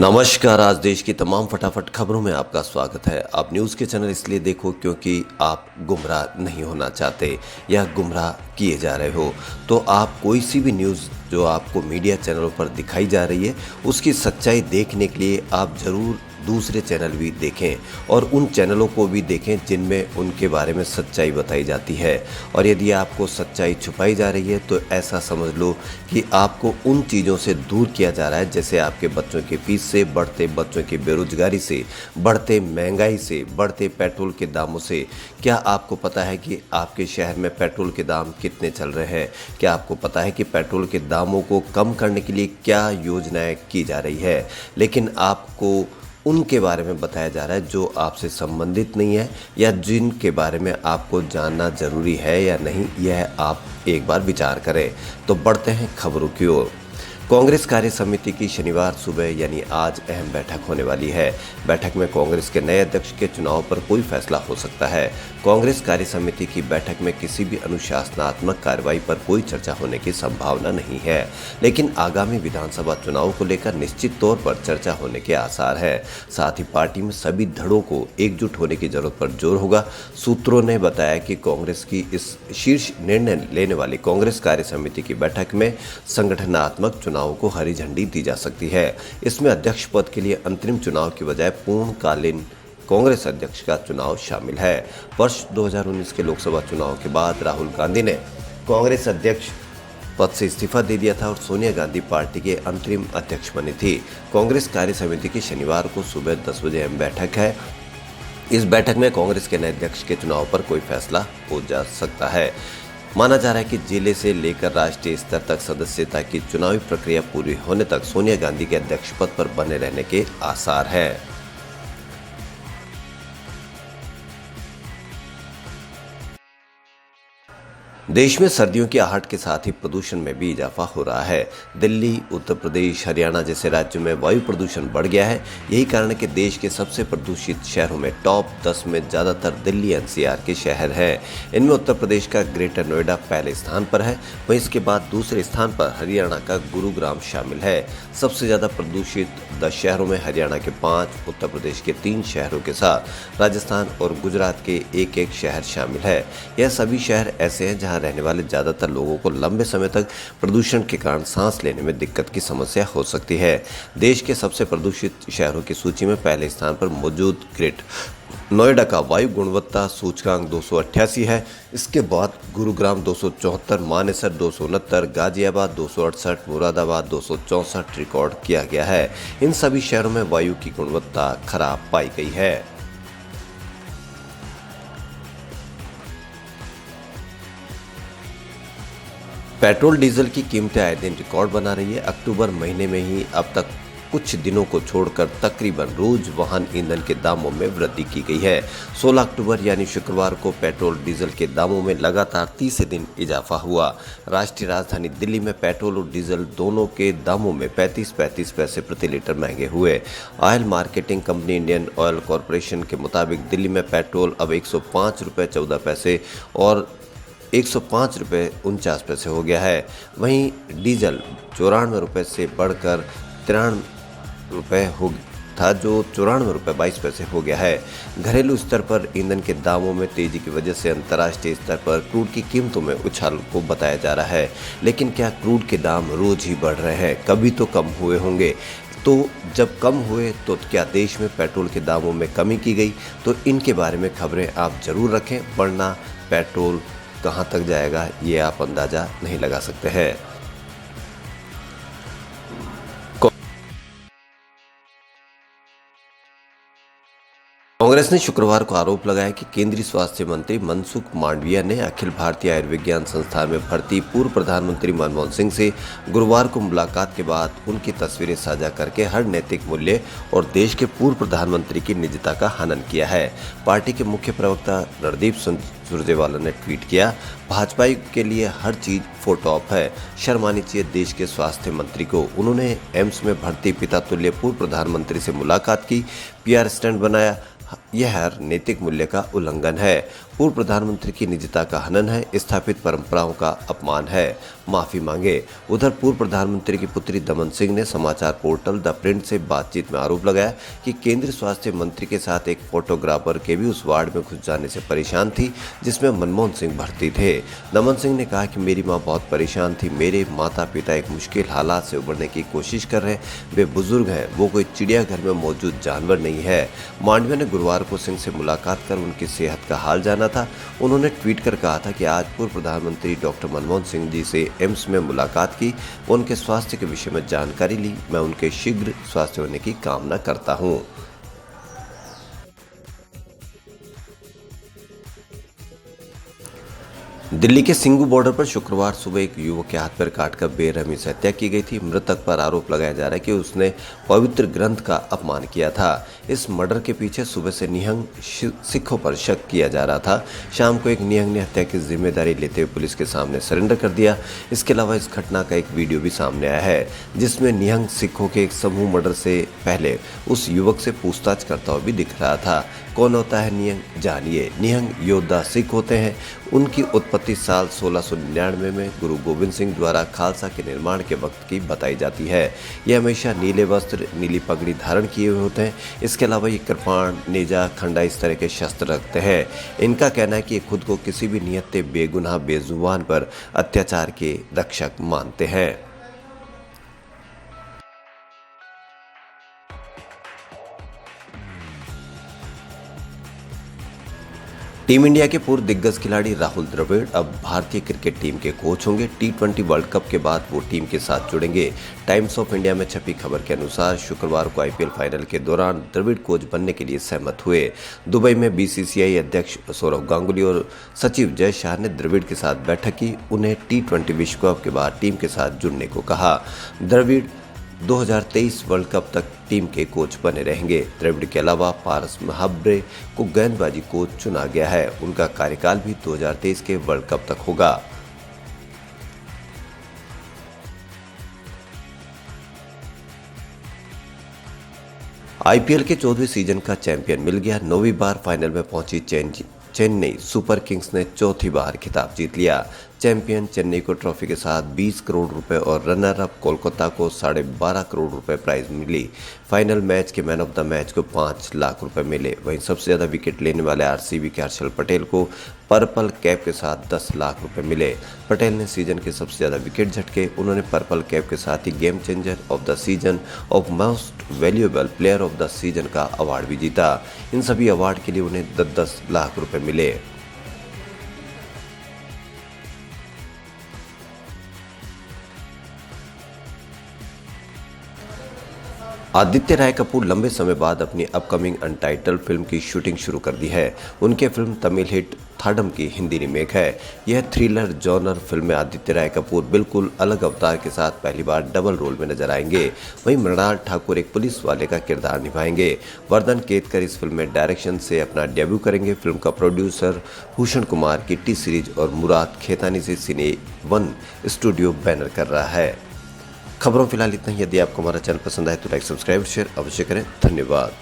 नमस्कार। आज देश की तमाम फटाफट खबरों में आपका स्वागत है। आप न्यूज़ के चैनल इसलिए देखो क्योंकि आप गुमराह नहीं होना चाहते या गुमराह किए जा रहे हो। तो आप कोई सी भी न्यूज़ जो आपको मीडिया चैनलों पर दिखाई जा रही है उसकी सच्चाई देखने के लिए आप ज़रूर दूसरे चैनल भी देखें और उन चैनलों को भी देखें जिनमें उनके बारे में सच्चाई बताई जाती है। और यदि आपको सच्चाई छुपाई जा रही है तो ऐसा समझ लो कि आपको उन चीज़ों से दूर किया जा रहा है, जैसे आपके बच्चों की फीस से, बढ़ते बच्चों की बेरोजगारी से, बढ़ते महंगाई से, बढ़ते पेट्रोल के दामों से। क्या आपको पता है कि आपके शहर में पेट्रोल के दाम कितने चल रहे हैं? क्या आपको पता है कि पेट्रोल के दामों को कम करने के लिए क्या योजनाएं की जा रही है? लेकिन आपको उनके बारे में बताया जा रहा है जो आपसे संबंधित नहीं है या जिनके बारे में आपको जानना ज़रूरी है या नहीं, यह आप एक बार विचार करें। तो बढ़ते हैं खबरों की ओर। कांग्रेस कार्य समिति की शनिवार सुबह यानी आज अहम बैठक होने वाली है। बैठक में कांग्रेस के नए अध्यक्ष के चुनाव पर कोई फैसला हो सकता है। कांग्रेस कार्य समिति की बैठक में किसी भी अनुशासनात्मक कार्रवाई पर कोई चर्चा होने की संभावना नहीं है, लेकिन आगामी विधानसभा चुनाव को लेकर निश्चित तौर पर चर्चा होने के आसार है। साथ ही पार्टी में सभी धड़ों को एकजुट होने की जरूरत पर जोर होगा। सूत्रों ने बताया कि कांग्रेस की इस शीर्ष निर्णय लेने वाली कांग्रेस कार्य समिति की बैठक में संगठनात्मक चुनाव को हरी झंडी दी जा सकती है। इसमें अध्यक्ष पद के लिए अंतरिम चुनाव की बजाय पूर्णकालीन कांग्रेस अध्यक्ष का चुनाव शामिल है। वर्ष 2019 के लोकसभा चुनाव के बाद राहुल गांधी ने कांग्रेस अध्यक्ष पद से इस्तीफा दे दिया था और सोनिया गांधी पार्टी के अंतरिम अध्यक्ष बनी थी। कांग्रेस कार्य समिति की शनिवार को सुबह 10 बजे अहम बैठक है। इस बैठक में कांग्रेस के नए अध्यक्ष के चुनाव पर कोई फैसला हो जा सकता है। माना जा रहा है कि जिले से लेकर राष्ट्रीय स्तर तक सदस्यता की चुनावी प्रक्रिया पूरी होने तक सोनिया गांधी के अध्यक्ष पद पर बने रहने के आसार हैं। देश में सर्दियों की आहट के साथ ही प्रदूषण में भी इजाफा हो रहा है। दिल्ली, उत्तर प्रदेश, हरियाणा जैसे राज्यों में वायु प्रदूषण बढ़ गया है। यही कारण है कि देश के सबसे प्रदूषित शहरों में टॉप 10 में ज़्यादातर दिल्ली एनसीआर के शहर हैं। इनमें उत्तर प्रदेश का ग्रेटर नोएडा पहले स्थान पर है, वहीं इसके बाद दूसरे स्थान पर हरियाणा का गुरुग्राम शामिल है। सबसे ज़्यादा प्रदूषित 10 शहरों में हरियाणा के 5, उत्तर प्रदेश के 3 शहरों के साथ राजस्थान और गुजरात के एक शहर शामिल है। यह सभी शहर ऐसे हैं जहाँ रहने वाले ज़्यादातर लोगों को लंबे समय तक प्रदूषण के कारण सांस लेने में दिक्कत की समस्या हो सकती है। देश के सबसे प्रदूषित शहरों की सूची में पहले स्थान पर मौजूद ग्रेटर नोएडा का वायु गुणवत्ता सूचकांक 288 है। इसके बाद गुरुग्राम 274, मानेसर 269, गाजियाबाद 268, मुरादाबाद 264 रिकॉर्ड किया गया है। इन सभी शहरों में वायु की गुणवत्ता खराब पाई गई है। पेट्रोल डीजल की कीमतें आए दिन रिकॉर्ड बना रही है। अक्टूबर महीने में ही अब तक कुछ दिनों को छोड़कर तकरीबन रोज वाहन ईंधन के दामों में वृद्धि की गई है। 16 अक्टूबर यानी शुक्रवार को पेट्रोल डीजल के दामों में लगातार तीसरे दिन इजाफा हुआ। राष्ट्रीय राजधानी दिल्ली में पेट्रोल और डीजल दोनों के दामों में 35 पैसे प्रति लीटर महंगे हुए। Oil marketing company Indian oil corporation के मुताबिक दिल्ली में पेट्रोल अब 105 रुपये 14 पैसे और 105 रुपये 49 पैसे हो गया है। वहीं डीजल 94 रुपये से बढ़कर 93 रुपये हो था, जो 94 रुपये 22 पैसे हो गया है। घरेलू स्तर पर ईंधन के दामों में तेजी की वजह से अंतर्राष्ट्रीय स्तर पर क्रूड की कीमतों में उछाल को बताया जा रहा है। लेकिन क्या क्रूड के दाम रोज ही बढ़ रहे हैं? कभी तो कम हुए होंगे। तो जब कम हुए तो क्या देश में पेट्रोल के दामों में कमी की गई? तो इनके बारे में खबरें आप जरूर रखें, वरना पेट्रोल कहां तक जाएगा ये आप अंदाजा नहीं लगा सकते हैं। कांग्रेस ने शुक्रवार को आरोप लगाया कि केंद्रीय स्वास्थ्य मंत्री मनसुख मांडविया ने अखिल भारतीय आयुर्विज्ञान संस्थान में भर्ती पूर्व प्रधानमंत्री मनमोहन सिंह से गुरुवार को मुलाकात के बाद उनकी तस्वीरें साझा करके हर नैतिक मूल्य और देश के पूर्व प्रधानमंत्री की निजता का हनन किया है। पार्टी के मुख्य प्रवक्ता रणदीप सुरजेवाला ने ट्वीट किया, भाजपा के लिए हर चीज फोटोप है, शर्म आनी चाहिए देश के स्वास्थ्य मंत्री को। उन्होंने एम्स में भर्ती पिता तुल्य पूर्व प्रधानमंत्री से मुलाकात की, पीआर स्टंट बनाया। यह हर नैतिक मूल्य का उल्लंघन है। पूर्व प्रधानमंत्री की निजता का हनन है, स्थापित परंपराओं का अपमान है, माफी मांगे। उधर पूर्व प्रधानमंत्री की पुत्री दमन सिंह ने समाचार पोर्टल द प्रिंट से बातचीत में आरोप लगाया कि केंद्रीय स्वास्थ्य मंत्री के साथ एक फोटोग्राफर के भी उस वार्ड में घुस जाने से परेशान थी जिसमें मनमोहन सिंह भर्ती थे। दमन सिंह ने कहा कि मेरी मां बहुत परेशान थी, मेरे माता पिता एक मुश्किल हालात से उबरने की कोशिश कर रहे हैं, वे बुजुर्ग हैं, वो कोई चिड़ियाघर में मौजूद जानवर नहीं है। मांडविया ने गुरुवार को सिंह से मुलाकात कर उनकी सेहत का हाल जाना था। उन्होंने ट्वीट कर कहा था कि आज पूर्व प्रधानमंत्री डॉक्टर मनमोहन सिंह जी से एम्स में मुलाकात की, उनके स्वास्थ्य के विषय में जानकारी ली, मैं उनके शीघ्र स्वास्थ्य होने की कामना करता हूं। दिल्ली के सिंघू बॉर्डर पर शुक्रवार सुबह एक युवक के हाथ पैर काटकर बेरहमी से हत्या की गई थी। मृतक पर आरोप लगाया जा रहा है कि उसने पवित्र ग्रंथ का अपमान किया था। इस मर्डर के पीछे सुबह से निहंग सिखों पर शक किया जा रहा था। शाम को एक निहंग ने हत्या की जिम्मेदारी लेते हुए पुलिस के सामने सरेंडर कर दिया। इसके अलावा इस घटना का एक वीडियो भी सामने आया है जिसमें निहंग सिखों के एक समूह मर्डर से पहले उस युवक से पूछताछ करता हुआ भी दिख रहा था। कौन होता है निहंग, जानिए। निहंग योद्धा सिख होते हैं। उनकी उत्पत्ति साल 1699 में गुरु गोविंद सिंह द्वारा खालसा के निर्माण के वक्त की बताई जाती है। ये हमेशा नीले वस्त्र, नीली पगड़ी धारण किए हुए होते हैं। इसके अलावा ये कृपाण, नेजा, खंडा इस तरह के शस्त्र रखते हैं। इनका कहना है कि ये खुद को किसी भी नियत बेगुनाह बेजुबान पर अत्याचार के रक्षक मानते हैं। टीम इंडिया के पूर्व दिग्गज खिलाड़ी राहुल द्रविड़ अब भारतीय क्रिकेट टीम के कोच होंगे। T20 वर्ल्ड कप के बाद वो टीम के साथ जुड़ेंगे। टाइम्स ऑफ इंडिया में छपी खबर के अनुसार शुक्रवार को IPL फाइनल के दौरान द्रविड़ कोच बनने के लिए सहमत हुए। दुबई में BCCI अध्यक्ष सौरव गांगुली और सचिव जय शाह ने द्रविड़ के साथ बैठक की। उन्हें T20 विश्व कप के बाद टीम के साथ जुड़ने को कहा। द्रविड़ 2023 वर्ल्ड कप तक टीम के कोच बने रहेंगे। द्रविड़ के अलावा पारस महाब्रे को गेंदबाजी कोच चुना गया है। उनका कार्यकाल भी 2023 के वर्ल्ड कप तक होगा। IPL के 14वें सीजन का चैंपियन मिल गया। 9वीं बार फाइनल में पहुंची चेन्नई सुपर किंग्स ने चौथी बार खिताब जीत लिया। चैंपियन चेन्नई को ट्रॉफी के साथ 20 करोड़ रुपए और रनर अप कोलकाता को 12.5 करोड़ रुपए प्राइज मिली। फाइनल मैच के मैन ऑफ द मैच को 5 लाख रुपए मिले। वहीं सबसे ज्यादा विकेट लेने वाले RCB के हर्षल पटेल को पर्पल कैप के साथ 10 लाख रुपए मिले। पटेल ने सीजन के सबसे ज्यादा विकेट झटके। उन्होंने पर्पल कैप के साथ ही game changer of the season और most valuable player of the season का अवार्ड भी जीता। इन सभी अवार्ड के लिए उन्हें 10 लाख रुपए मिले। आदित्य राय कपूर लंबे समय बाद अपनी अपकमिंग अनटाइटल्ड फिल्म की शूटिंग शुरू कर दी है। उनकी फिल्म तमिल हिट थाडम की हिंदी रीमेक है। यह थ्रिलर जॉनर फिल्म में आदित्य राय कपूर बिल्कुल अलग अवतार के साथ पहली बार डबल रोल में नजर आएंगे। वहीं मृणाल ठाकुर एक पुलिस वाले का किरदार निभाएंगे। वर्धन केतकर इस फिल्म में डायरेक्शन से अपना डेब्यू करेंगे। फिल्म का producer Bhushan Kumar kitty series और मुराद खेतानी से सिने वन स्टूडियो बैनर कर रहा है। खबरों फिलहाल इतना ही। यदि आपको हमारा चैनल पसंद आए तो लाइक, सब्सक्राइब, शेयर अवश्य करें। धन्यवाद।